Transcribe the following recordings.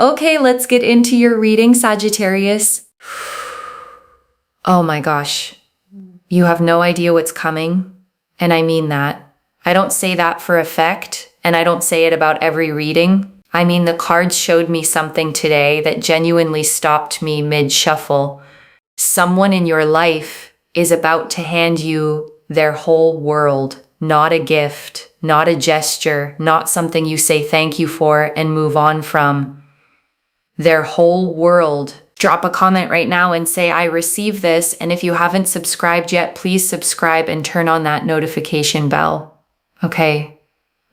Okay, let's get into your reading, Sagittarius. Oh my gosh. You have no idea what's coming. And I mean that. I don't say that for effect, and I don't say it about every reading. I mean, the cards showed me something today that genuinely stopped me mid-shuffle. Someone in your life is about to hand you their whole world, not a gift, not a gesture, not something you say thank you for and move on from. Their whole world. Drop a comment right now and say, I receive this. And if you haven't subscribed yet, please subscribe and turn on that notification bell. Okay,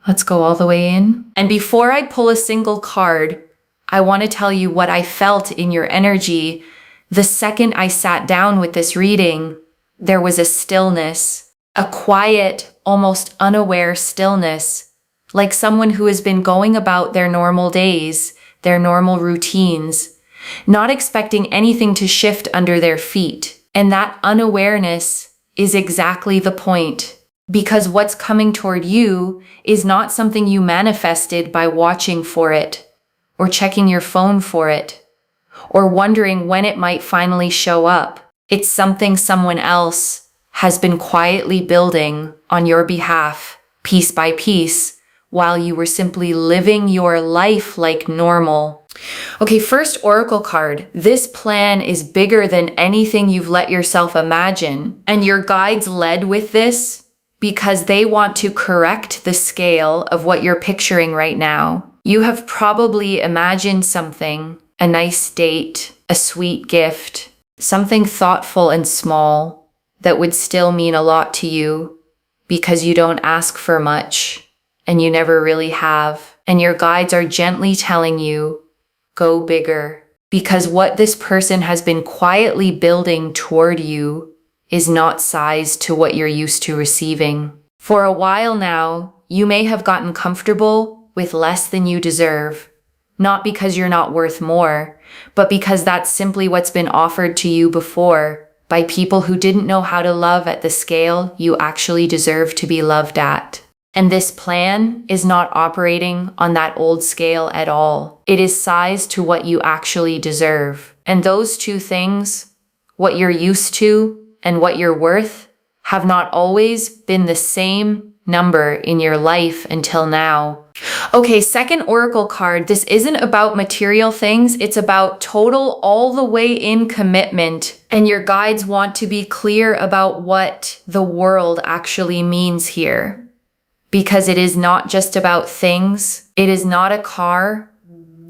let's go all the way in. And before I pull a single card, I want to tell you what I felt in your energy. The second I sat down with this reading, there was a stillness, a quiet, almost unaware stillness, like someone who has been going about their normal days, their normal routines, not expecting anything to shift under their feet. And that unawareness is exactly the point, because what's coming toward you is not something you manifested by watching for it, or checking your phone for it, or wondering when it might finally show up. It's something someone else has been quietly building on your behalf, piece by piece, while you were simply living your life like normal. Okay, first oracle card. This plan is bigger than anything you've let yourself imagine. And your guides led with this because they want to correct the scale of what you're picturing right now. You have probably imagined something, a nice date, a sweet gift, something thoughtful and small that would still mean a lot to you because you don't ask for much and you never really have. And your guides are gently telling you, go bigger, because what this person has been quietly building toward you is not sized to what you're used to receiving. For a while now, you may have gotten comfortable with less than you deserve, not because you're not worth more, but because that's simply what's been offered to you before by people who didn't know how to love at the scale you actually deserve to be loved at. And this plan is not operating on that old scale at all. It is sized to what you actually deserve. And those two things, what you're used to and what you're worth, have not always been the same number in your life until now. Okay, second oracle card. This isn't about material things. It's about total all the way in commitment. And your guides want to be clear about what the world actually means here. Because it is not just about things. It is not a car,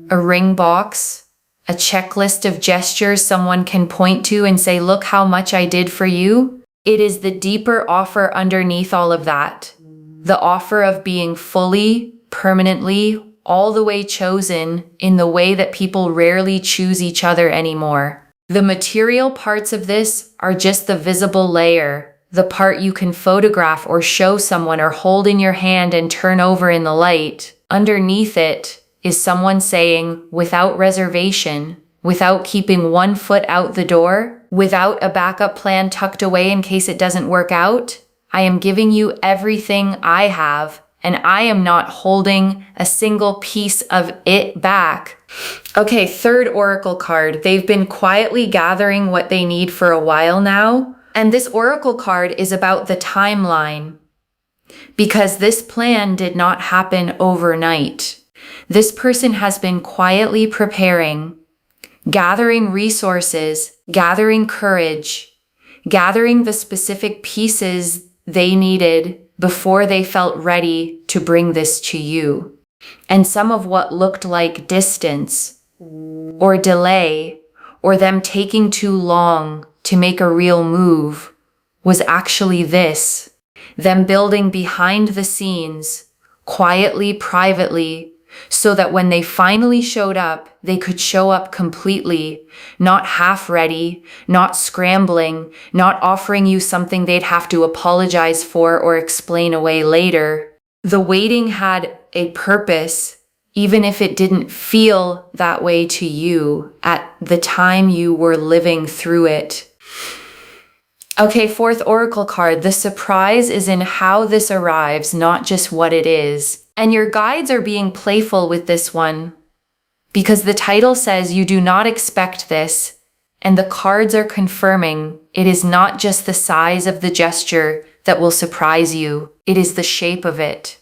a ring box, a checklist of gestures someone can point to and say, look how much I did for you. It is the deeper offer underneath all of that. The offer of being fully, permanently, all the way chosen in the way that people rarely choose each other anymore. The material parts of this are just the visible layer. The part you can photograph or show someone or hold in your hand and turn over in the light. Underneath it is someone saying, without reservation, without keeping one foot out the door, without a backup plan tucked away in case it doesn't work out, I am giving you everything I have, and I am not holding a single piece of it back. Okay, third oracle card. They've been quietly gathering what they need for a while now. And this oracle card is about the timeline, because this plan did not happen overnight. This person has been quietly preparing, gathering resources, gathering courage, gathering the specific pieces they needed before they felt ready to bring this to you. And some of what looked like distance or delay or them taking too long to make a real move was actually this, them building behind the scenes, quietly, privately, so that when they finally showed up, they could show up completely, not half ready, not scrambling, not offering you something they'd have to apologize for or explain away later. The waiting had a purpose, even if it didn't feel that way to you at the time you were living through it. Okay, fourth oracle card. The surprise is in how this arrives, not just what it is. And your guides are being playful with this one. because the title says you do not expect this, and the cards are confirming it is not just the size of the gesture that will surprise you, it is the shape of it,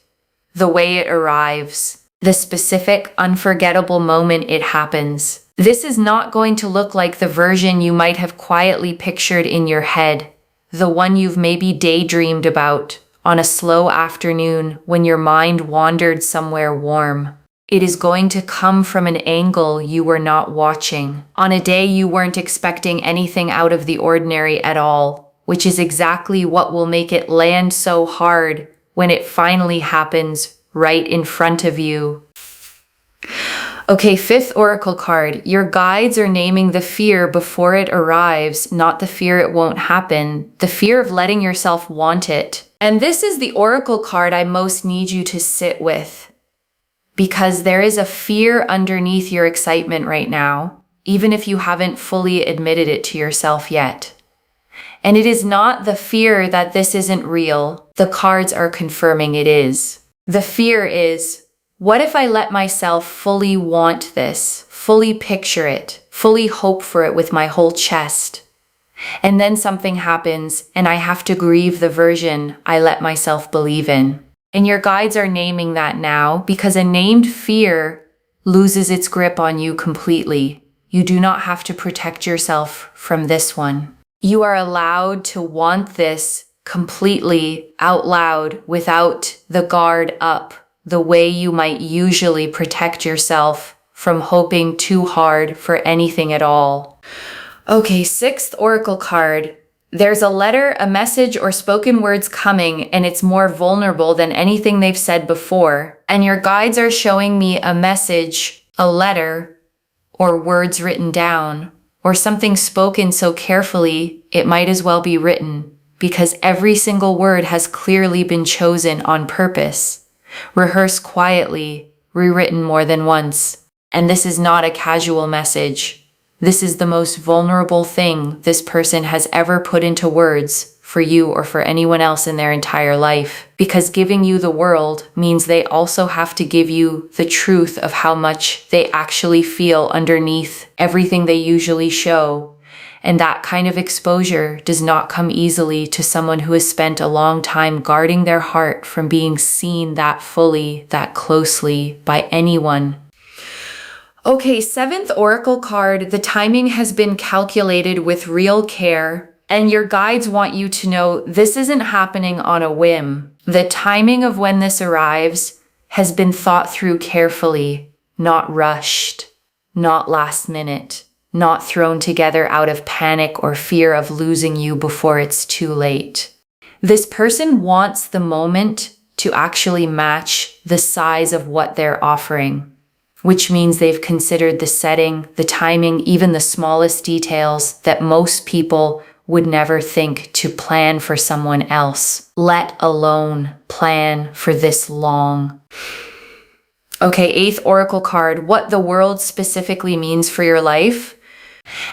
the way it arrives, the specific, unforgettable moment it happens. This is not going to look like the version you might have quietly pictured in your head, the one you've maybe daydreamed about on a slow afternoon when your mind wandered somewhere warm. It is going to come from an angle you were not watching, on a day you weren't expecting anything out of the ordinary at all, which is exactly what will make it land so hard when it finally happens right in front of you. Okay, fifth oracle card. Your guides are naming the fear before it arrives, not the fear it won't happen, the fear of letting yourself want it. And this is the oracle card I most need you to sit with, because there is a fear underneath your excitement right now, even if you haven't fully admitted it to yourself yet. And it is not the fear that this isn't real. The cards are confirming it is. The fear is, what if I let myself fully want this, fully picture it, fully hope for it with my whole chest? And then something happens and I have to grieve the version I let myself believe in. And your guides are naming that now because a named fear loses its grip on you completely. You do not have to protect yourself from this one. You are allowed to want this completely out loud without the guard up, the way you might usually protect yourself from hoping too hard for anything at all. Okay, sixth oracle card. There's a letter, a message, or spoken words coming, and it's more vulnerable than anything they've said before. And your guides are showing me a message, a letter, or words written down, or something spoken so carefully it might as well be written, because every single word has clearly been chosen on purpose, rehearsed quietly, rewritten more than once. And this is not a casual message. This is the most vulnerable thing this person has ever put into words for you or for anyone else in their entire life. Because giving you the world means they also have to give you the truth of how much they actually feel underneath everything they usually show. And that kind of exposure does not come easily to someone who has spent a long time guarding their heart from being seen that fully, that closely by anyone. Okay, seventh oracle card. The timing has been calculated with real care, and your guides want you to know this isn't happening on a whim. The timing of when this arrives has been thought through carefully, not rushed, not last minute, not thrown together out of panic or fear of losing you before it's too late. This person wants the moment to actually match the size of what they're offering, which means they've considered the setting, the timing, even the smallest details that most people would never think to plan for someone else, let alone plan for this long. Okay, eighth oracle card, what the world specifically means for your life.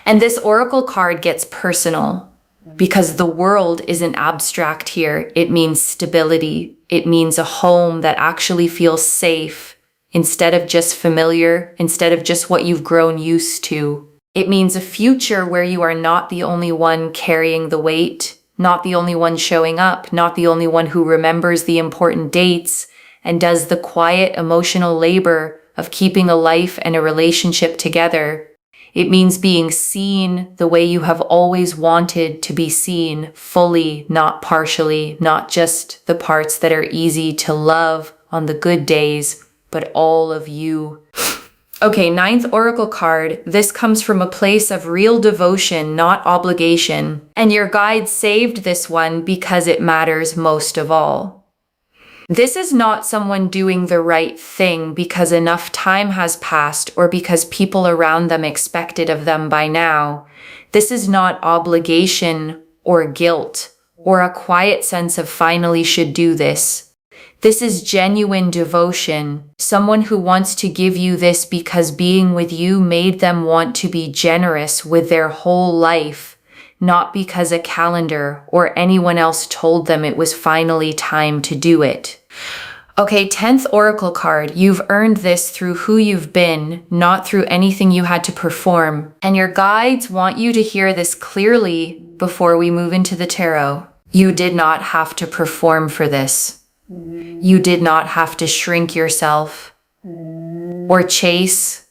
And this oracle card gets personal because the world isn't abstract here. It means stability. It means a home that actually feels safe, instead of just familiar, instead of just what you've grown used to. It means a future where you are not the only one carrying the weight, not the only one showing up, not the only one who remembers the important dates and does the quiet emotional labor of keeping a life and a relationship together. It means being seen the way you have always wanted to be seen, fully, not partially, not just the parts that are easy to love on the good days, but all of you. Okay, ninth oracle card. This comes from a place of real devotion, not obligation. And your guide saved this one because it matters most of all. This is not someone doing the right thing because enough time has passed or because people around them expect it of them by now. This is not obligation or guilt or a quiet sense of finally should do this. This is genuine devotion, someone who wants to give you this because being with you made them want to be generous with their whole life, not because a calendar or anyone else told them it was finally time to do it. Okay, 10th Oracle card. You've earned this through who you've been, not through anything you had to perform. And your guides want you to hear this clearly before we move into the tarot. You did not have to perform for this. You did not have to shrink yourself or chase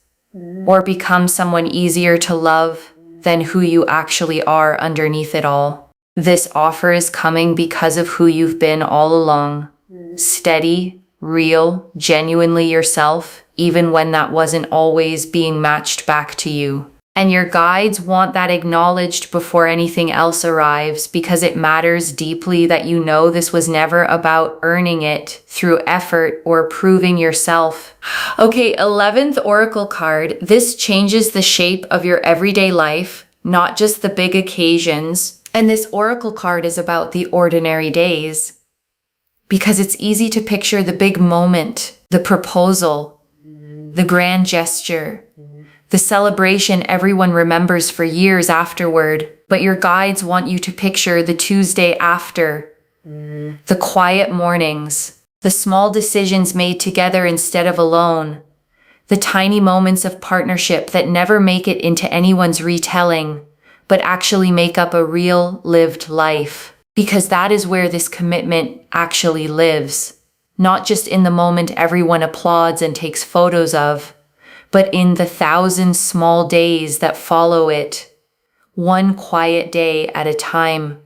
or become someone easier to love than who you actually are underneath it all. This offer is coming because of who you've been all along. Steady, real, genuinely yourself, even when that wasn't always being matched back to you. And your guides want that acknowledged before anything else arrives, because it matters deeply that you know this was never about earning it through effort or proving yourself. Okay, 11th Oracle card. This changes the shape of your everyday life, not just the big occasions. And this Oracle card is about the ordinary days, because it's easy to picture the big moment, the proposal, the grand gesture, the celebration everyone remembers for years afterward. But your guides want you to picture the Tuesday after, the quiet mornings, the small decisions made together instead of alone, the tiny moments of partnership that never make it into anyone's retelling, but actually make up a real lived life. Because that is where this commitment actually lives. Not just in the moment everyone applauds and takes photos of, but in the 1,000 small days that follow it, one quiet day at a time.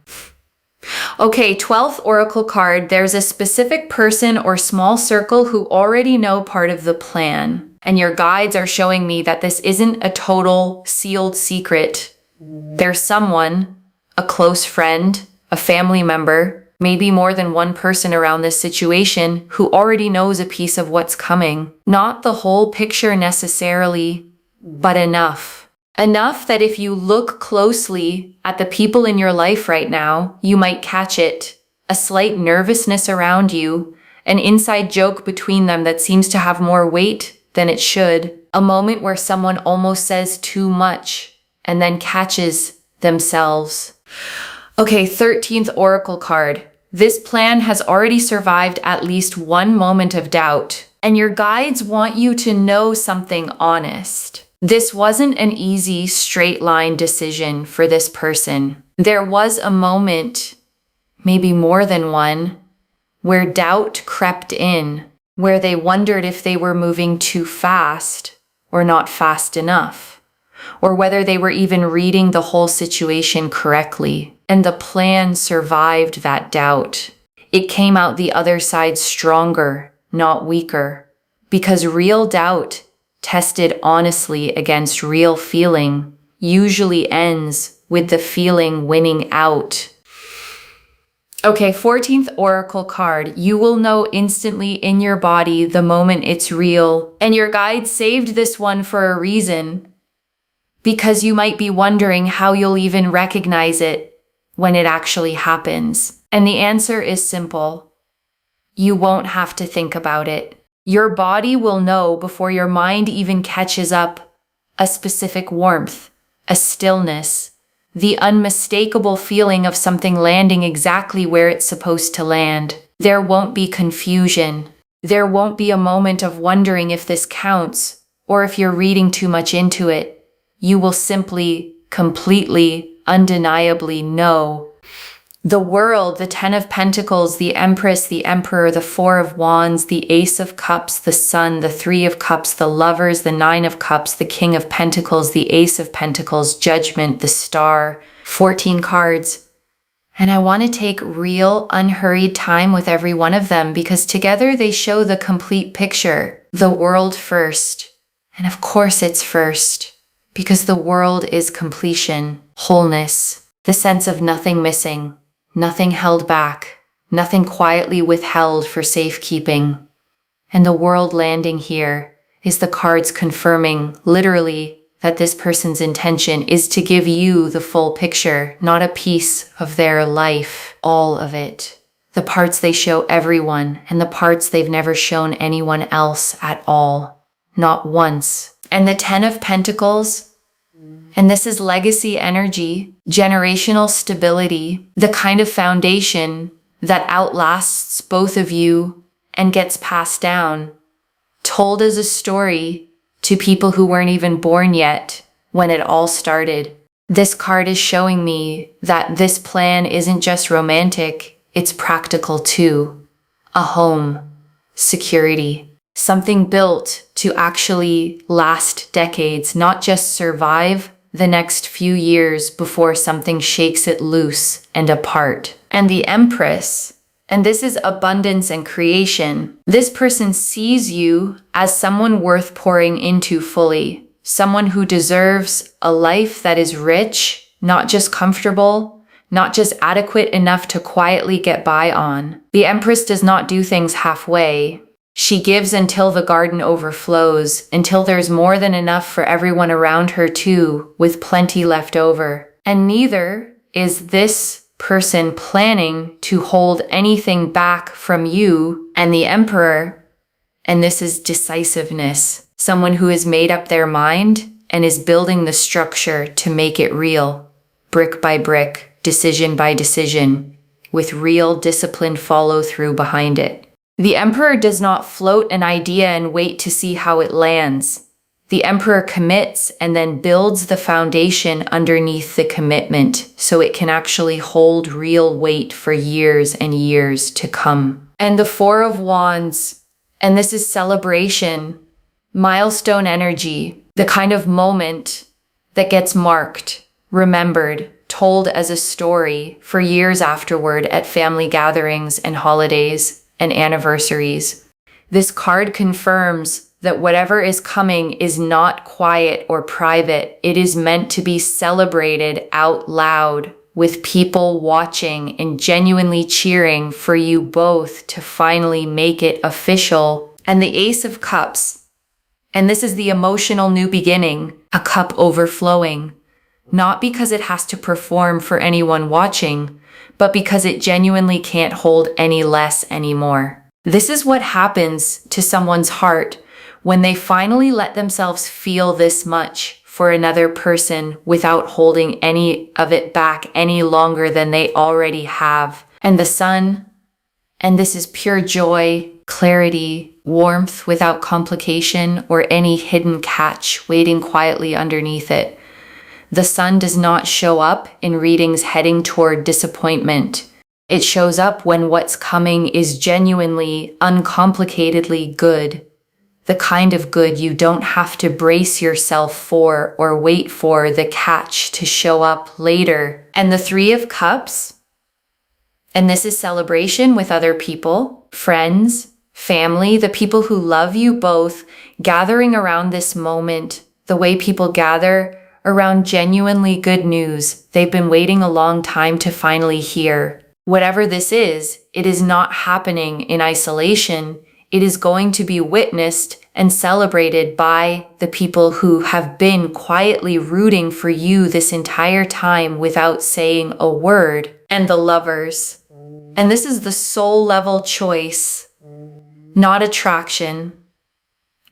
Okay, 12th Oracle card. There's a specific person or small circle who already know part of the plan. And your guides are showing me that this isn't a total sealed secret. There's someone, a close friend, a family member, maybe more than one person around this situation who already knows a piece of what's coming. Not the whole picture necessarily, but enough. Enough that if you look closely at the people in your life right now, you might catch it. A slight nervousness around you, an inside joke between them that seems to have more weight than it should. A moment where someone almost says too much and then catches themselves. Okay, 13th Oracle card. This plan has already survived at least one moment of doubt, and your guides want you to know something honest. This wasn't an easy, straight line decision for this person. There was a moment, maybe more than one, where doubt crept in, where they wondered if they were moving too fast or not fast enough, or whether they were even reading the whole situation correctly. And the plan survived that doubt. It came out the other side stronger, not weaker. Because real doubt, tested honestly against real feeling, usually ends with the feeling winning out. Okay, 14th Oracle card. You will know instantly in your body the moment it's real. And your guide saved this one for a reason, because you might be wondering how you'll even recognize it when it actually happens. And the answer is simple. You won't have to think about it. Your body will know before your mind even catches up. A specific warmth, a stillness, the unmistakable feeling of something landing exactly where it's supposed to land. There won't be confusion. There won't be a moment of wondering if this counts or if you're reading too much into it. You will simply, completely, undeniably know. The world, the 10 of Pentacles, the Empress, the Emperor, the 4 of Wands, the Ace of Cups, the Sun, the 3 of Cups, the Lovers, the 9 of Cups, the King of Pentacles, the Ace of Pentacles, Judgment, the Star, 14 cards. And I want to take real, unhurried time with every one of them because together they show the complete picture. The world first. And of course it's first. Because the world is completion, wholeness, the sense of nothing missing, nothing held back, nothing quietly withheld for safekeeping. And the world landing here is the cards confirming, literally, that this person's intention is to give you the full picture, not a piece of their life, all of it. The parts they show everyone and the parts they've never shown anyone else at all. Not once. And the 10 of Pentacles, and this is legacy energy, generational stability, the kind of foundation that outlasts both of you and gets passed down, told as a story to people who weren't even born yet when it all started. This card is showing me that this plan isn't just romantic, it's practical too. A home, security, something built to actually last decades, not just survive the next few years before something shakes it loose and apart. And the Empress, and this is abundance and creation. This person sees you as someone worth pouring into fully, someone who deserves a life that is rich, not just comfortable, not just adequate enough to quietly get by on. The Empress does not do things halfway. She gives until the garden overflows, until there's more than enough for everyone around her too, with plenty left over. And neither is this person planning to hold anything back from you and the Emperor. And this is decisiveness. Someone who has made up their mind and is building the structure to make it real, brick by brick, decision by decision, with real disciplined follow through behind it. The Emperor does not float an idea and wait to see how it lands. The Emperor commits and then builds the foundation underneath the commitment so it can actually hold real weight for years and years to come. And the Four of Wands, and this is celebration, milestone energy, the kind of moment that gets marked, remembered, told as a story for years afterward at family gatherings and holidays and anniversaries. This card confirms that whatever is coming is not quiet or private. It is meant to be celebrated out loud with people watching and genuinely cheering for you both to finally make it official. And the Ace of Cups, and this is the emotional new beginning, a cup overflowing, not because it has to perform for anyone watching, but because it genuinely can't hold any less anymore. This is what happens to someone's heart when they finally let themselves feel this much for another person without holding any of it back any longer than they already have. And the Sun, and this is pure joy, clarity, warmth without complication or any hidden catch waiting quietly underneath it. The Sun does not show up in readings heading toward disappointment. It shows up when what's coming is genuinely, uncomplicatedly good. The kind of good you don't have to brace yourself for or wait for the catch to show up later. And the Three of Cups, and this is celebration with other people, friends, family, the people who love you both, gathering around this moment, the way people gather around genuinely good news they've been waiting a long time to finally hear. Whatever this is, it is not happening in isolation. It is going to be witnessed and celebrated by the people who have been quietly rooting for you this entire time without saying a word. And the Lovers. And this is the soul level choice, not attraction,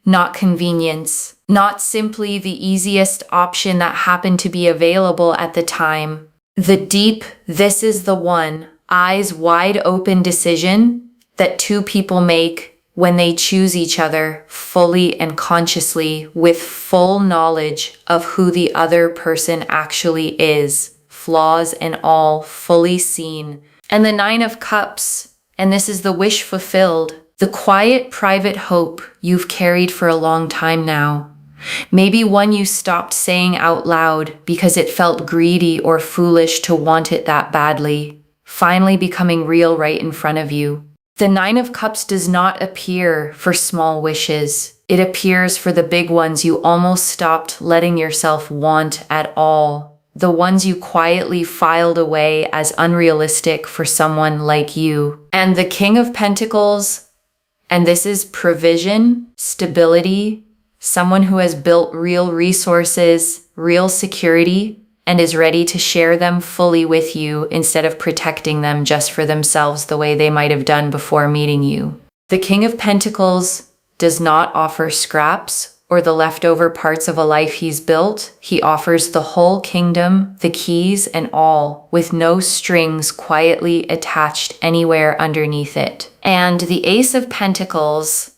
not convenience, not simply the easiest option that happened to be available at the time. The deep, this is the one, eyes wide open decision that two people make when they choose each other fully and consciously with full knowledge of who the other person actually is, flaws and all fully seen. And the Nine of Cups, and this is the wish fulfilled, the quiet, private hope you've carried for a long time now. Maybe one you stopped saying out loud because it felt greedy or foolish to want it that badly, finally becoming real right in front of you. The Nine of Cups does not appear for small wishes. It appears for the big ones you almost stopped letting yourself want at all. The ones you quietly filed away as unrealistic for someone like you. And the King of Pentacles, and this is provision, stability, someone who has built real resources, real security, and is ready to share them fully with you instead of protecting them just for themselves the way they might have done before meeting you. The King of Pentacles does not offer scraps or the leftover parts of a life he's built, he offers the whole kingdom, the keys and all, with no strings quietly attached anywhere underneath it. And the Ace of Pentacles,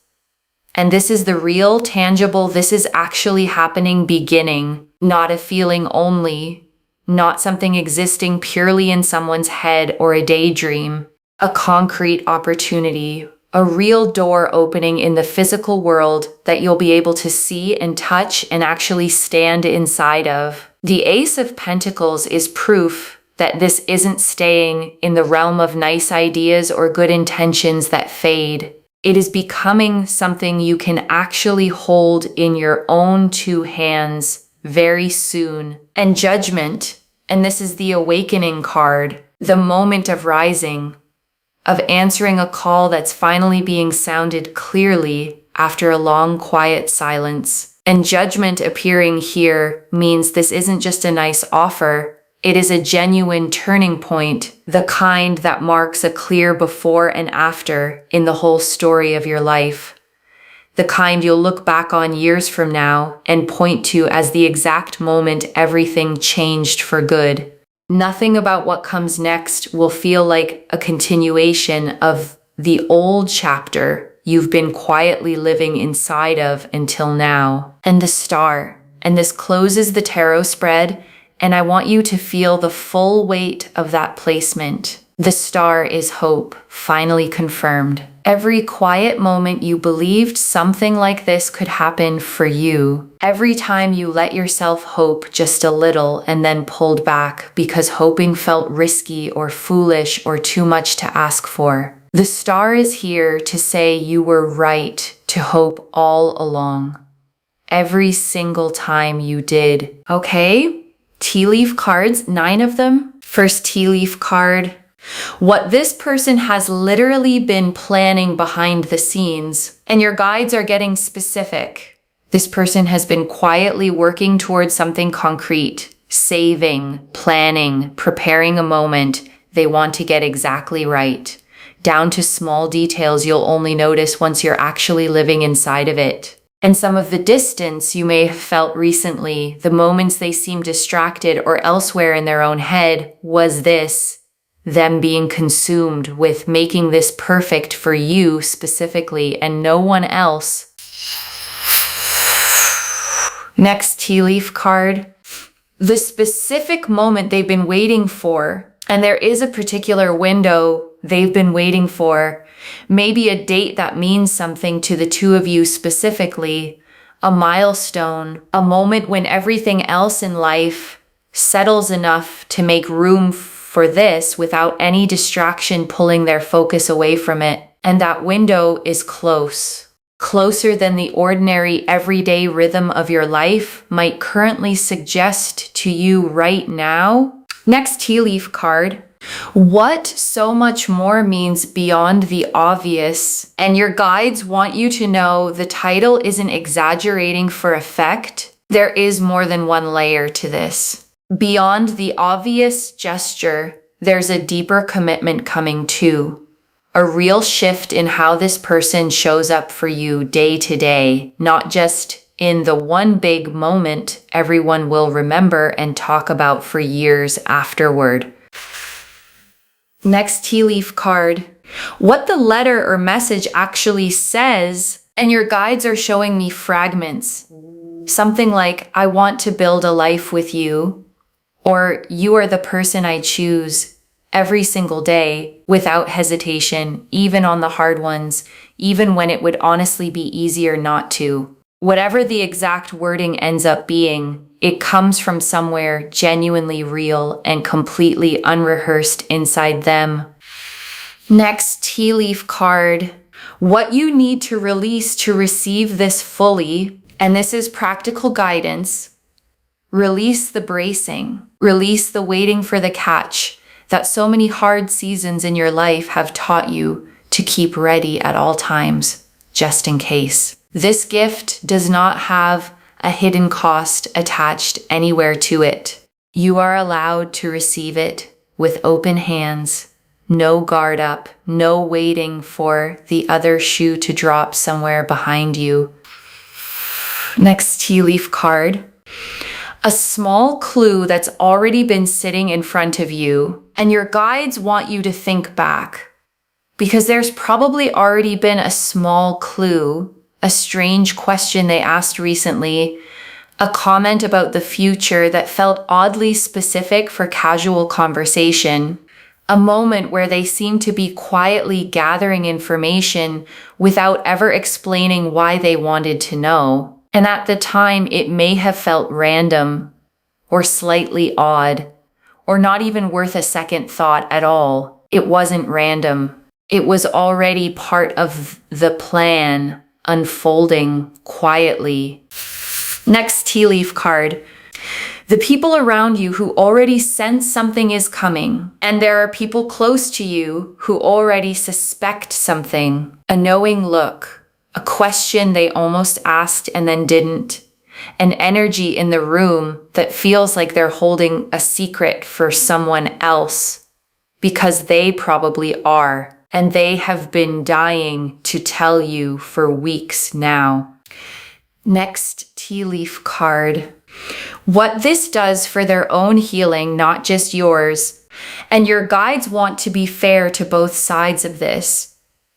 and this is the real, tangible, this is actually happening beginning, not a feeling only, not something existing purely in someone's head or a daydream, a concrete opportunity, a real door opening in the physical world that you'll be able to see and touch and actually stand inside of. The Ace of Pentacles is proof that this isn't staying in the realm of nice ideas or good intentions that fade. It is becoming something you can actually hold in your own two hands very soon. And Judgment, and this is the awakening card, the moment of rising, of answering a call that's finally being sounded clearly after a long, quiet silence. And Judgment appearing here means this isn't just a nice offer, it is a genuine turning point, the kind that marks a clear before and after in the whole story of your life. The kind you'll look back on years from now and point to as the exact moment everything changed for good. Nothing about what comes next will feel like a continuation of the old chapter you've been quietly living inside of until now. And the Star. And this closes the tarot spread, and I want you to feel the full weight of that placement. The Star is hope, finally confirmed. Every quiet moment you believed something like this could happen for you. Every time you let yourself hope just a little and then pulled back because hoping felt risky or foolish or too much to ask for. The Star is here to say you were right to hope all along. Every single time you did. Okay? Tea leaf cards, 9 of them. First tea leaf card. What this person has literally been planning behind the scenes, and your guides are getting specific. This person has been quietly working towards something concrete, saving, planning, preparing a moment they want to get exactly right, down to small details you'll only notice once you're actually living inside of it. And some of the distance you may have felt recently, the moments they seem distracted or elsewhere in their own head, was this. Them being consumed with making this perfect for you specifically and no one else. Next tea leaf card. The specific moment they've been waiting for, and there is a particular window they've been waiting for, maybe a date that means something to the two of you specifically, a milestone, a moment when everything else in life settles enough to make room for this without any distraction pulling their focus away from it. And that window is close. Closer than the ordinary everyday rhythm of your life might currently suggest to you right now. Next tea leaf card. What so much more means beyond the obvious. And your guides want you to know the title isn't exaggerating for effect. There is more than one layer to this. Beyond the obvious gesture, there's a deeper commitment coming too. A real shift in how this person shows up for you day to day, not just in the one big moment everyone will remember and talk about for years afterward. Next tea leaf card. What the letter or message actually says, and your guides are showing me fragments. Something like, I want to build a life with you. Or you are the person I choose every single day without hesitation, even on the hard ones, even when it would honestly be easier not to. Whatever the exact wording ends up being, it comes from somewhere genuinely real and completely unrehearsed inside them. Next tea leaf card. What you need to release to receive this fully, and this is practical guidance. Release the bracing. Release the waiting for the catch that so many hard seasons in your life have taught you to keep ready at all times, just in case. This gift does not have a hidden cost attached anywhere to it. You are allowed to receive it with open hands, no guard up, no waiting for the other shoe to drop somewhere behind you. Next tea leaf card. A small clue that's already been sitting in front of you, and your guides want you to think back. Because there's probably already been a small clue, a strange question they asked recently, a comment about the future that felt oddly specific for casual conversation, a moment where they seemed to be quietly gathering information without ever explaining why they wanted to know. And at the time, it may have felt random or slightly odd or not even worth a second thought at all. It wasn't random. It was already part of the plan unfolding quietly. Next tea leaf card. The people around you who already sense something is coming, and there are people close to you who already suspect something. A knowing look, a question they almost asked and then didn't, an energy in the room that feels like they're holding a secret for someone else, because they probably are, and they have been dying to tell you for weeks now. Next tea leaf card. What this does for their own healing, not just yours. And your guides want to be fair to both sides of this,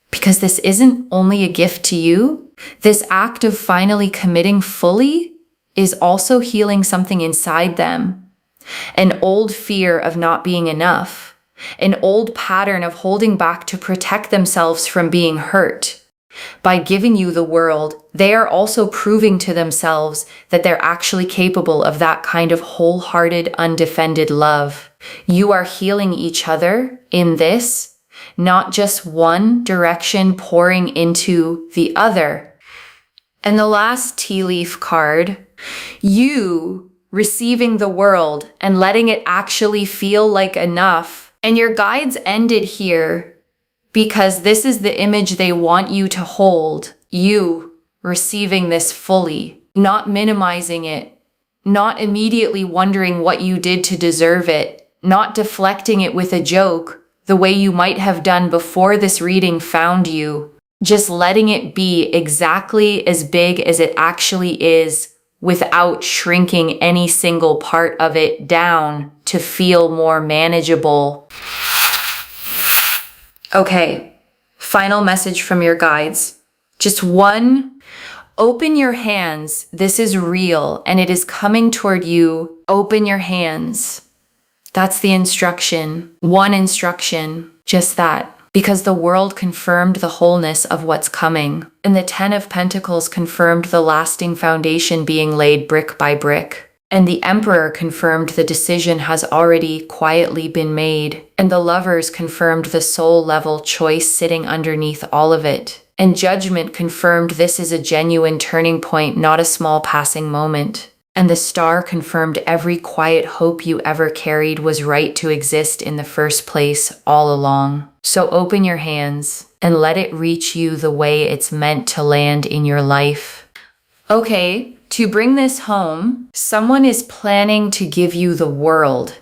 because this isn't only a gift to you. This act of finally committing fully is also healing something inside them. An old fear of not being enough. An old pattern of holding back to protect themselves from being hurt. By giving you the world, they are also proving to themselves that they're actually capable of that kind of wholehearted, undefended love. You are healing each other in this, not just one direction pouring into the other. And the last tea leaf card, you receiving the world and letting it actually feel like enough. And your guides ended here because this is the image they want you to hold. You receiving this fully, not minimizing it, not immediately wondering what you did to deserve it, not deflecting it with a joke the way you might have done before this reading found you, just letting it be exactly as big as it actually is without shrinking any single part of it down to feel more manageable. Okay, final message from your guides. Just one. Open your hands. This is real and it is coming toward you. Open your hands. That's the instruction. One instruction. Just that. Because the world confirmed the wholeness of what's coming. And the 10 of Pentacles confirmed the lasting foundation being laid brick by brick. And the Emperor confirmed the decision has already quietly been made. And the Lovers confirmed the soul-level choice sitting underneath all of it. And Judgment confirmed this is a genuine turning point, not a small passing moment. And the Star confirmed every quiet hope you ever carried was right to exist in the first place all along. So open your hands and let it reach you the way it's meant to land in your life. Okay. To bring this home, someone is planning to give you the world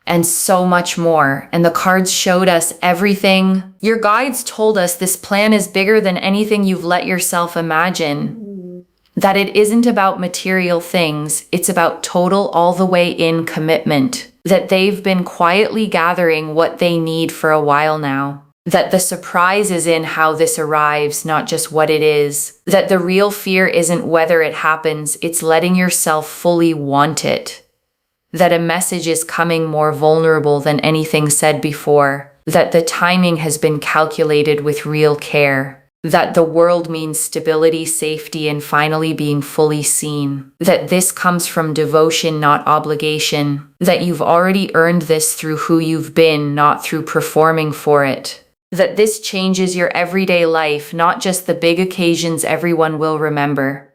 and so much more. And the cards showed us everything. Your guides told us this plan is bigger than anything you've let yourself imagine. That it isn't about material things. It's about total all the way in commitment. That they've been quietly gathering what they need for a while now. That the surprise is in how this arrives, not just what it is. That the real fear isn't whether it happens, it's letting yourself fully want it. That a message is coming more vulnerable than anything said before. That the timing has been calculated with real care. That the world means stability, safety, and finally being fully seen. That this comes from devotion, not obligation. That you've already earned this through who you've been, not through performing for it. That this changes your everyday life, not just the big occasions everyone will remember.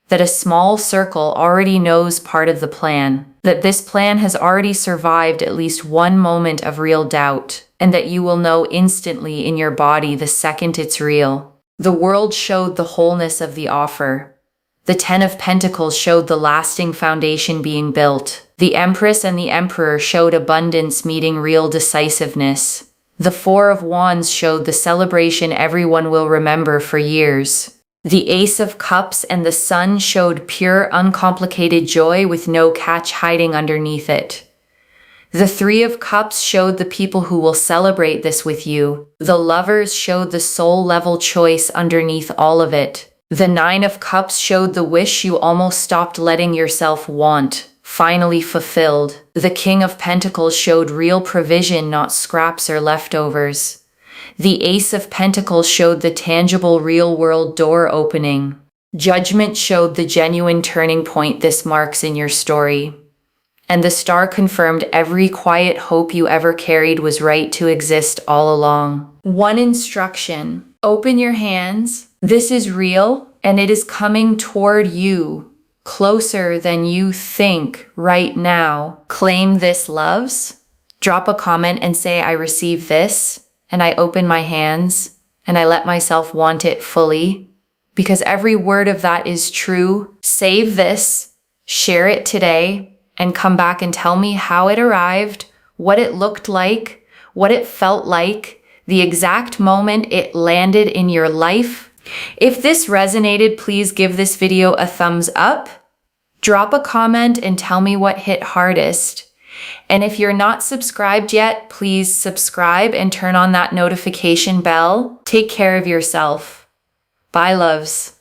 That a small circle already knows part of the plan. That this plan has already survived at least one moment of real doubt. And that you will know instantly in your body the second it's real. The world showed the wholeness of the offer. The 10 of Pentacles showed the lasting foundation being built. The Empress and the Emperor showed abundance meeting real decisiveness. The 4 of Wands showed the celebration everyone will remember for years. The Ace of Cups and the Sun showed pure, uncomplicated joy with no catch hiding underneath it. The Three of Cups showed the people who will celebrate this with you. The Lovers showed the soul-level choice underneath all of it. The Nine of Cups showed the wish you almost stopped letting yourself want, finally fulfilled. The King of Pentacles showed real provision, not scraps or leftovers. The Ace of Pentacles showed the tangible real-world door opening. Judgment showed the genuine turning point this marks in your story. And the Star confirmed every quiet hope you ever carried was right to exist all along. One instruction: open your hands. This is real, and it is coming toward you, closer than you think right now. Claim this, loves. Drop a comment and say, I receive this, and I open my hands, and I let myself want it fully. Because every word of that is true. Save this, share it today, and come back and tell me how it arrived, what it looked like, what it felt like, the exact moment it landed in your life. If this resonated, please give this video a thumbs up. Drop a comment and tell me what hit hardest. And if you're not subscribed yet, please subscribe and turn on that notification bell. Take care of yourself. Bye, loves.